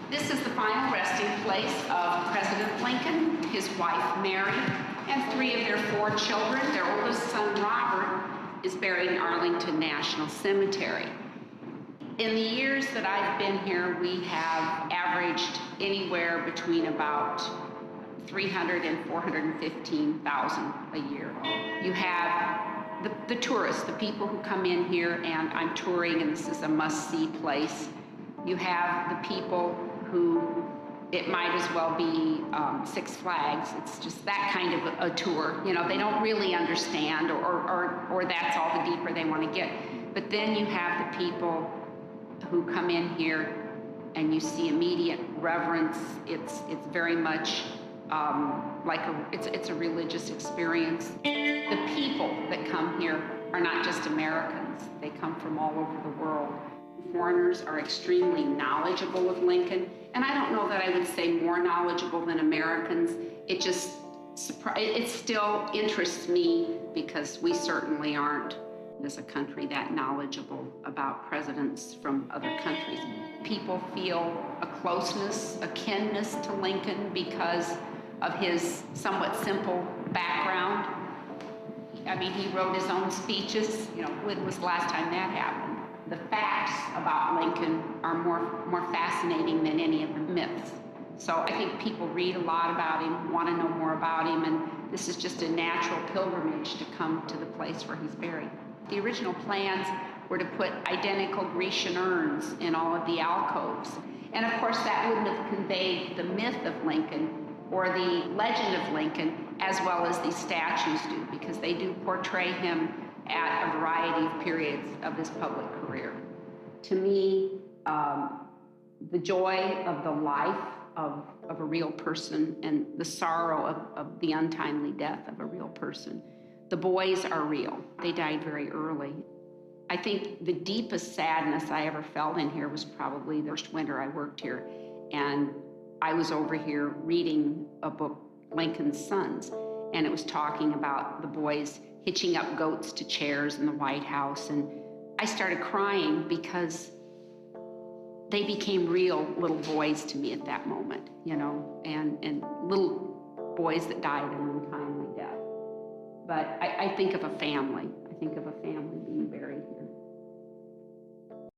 This is the final resting place of President Lincoln, his wife Mary, and 3 of their 4 children. Their oldest son, Robert, is buried in Arlington National Cemetery. In the years that I've been here, we have averaged anywhere between about 300 and 415,000 a year. You have the tourists, the people who come in here, and I'm touring, and this is a must-see place. You have the people who, it might as well be Six Flags. It's just that kind of a tour. You know, they don't really understand, or that's all the deeper they want to get. But then you have the people who come in here and you see immediate reverence. It's very much like it's a religious experience. The people that come here are not just Americans. They come from all over the world. Foreigners are extremely knowledgeable of Lincoln, and I don't know that I would say more knowledgeable than Americans. It just, it still interests me because we certainly aren't, as a country, that knowledgeable about presidents from other countries. People feel a closeness, a kinness to Lincoln because of his somewhat simple background. I mean, he wrote his own speeches. You know, when was the last time that happened? The facts about Lincoln are more fascinating than any of the myths. So I think people read a lot about him, want to know more about him, and this is just a natural pilgrimage to come to the place where he's buried. The original plans were to put identical Grecian urns in all of the alcoves. And of course, that wouldn't have conveyed the myth of Lincoln or the legend of Lincoln as well as these statues do, because they do portray him at a variety of periods of his public career. To me, the joy of the life of a real person and the sorrow of the untimely death of a real person. The boys are real. They died very early. I think the deepest sadness I ever felt in here was probably the first winter I worked here, and I was over here reading a book, Lincoln's Sons, and it was talking about the boys hitching up goats to chairs in the White House, and I started crying because they became real little boys to me at that moment, you know, and little boys that died an untimely death. But I think of a family.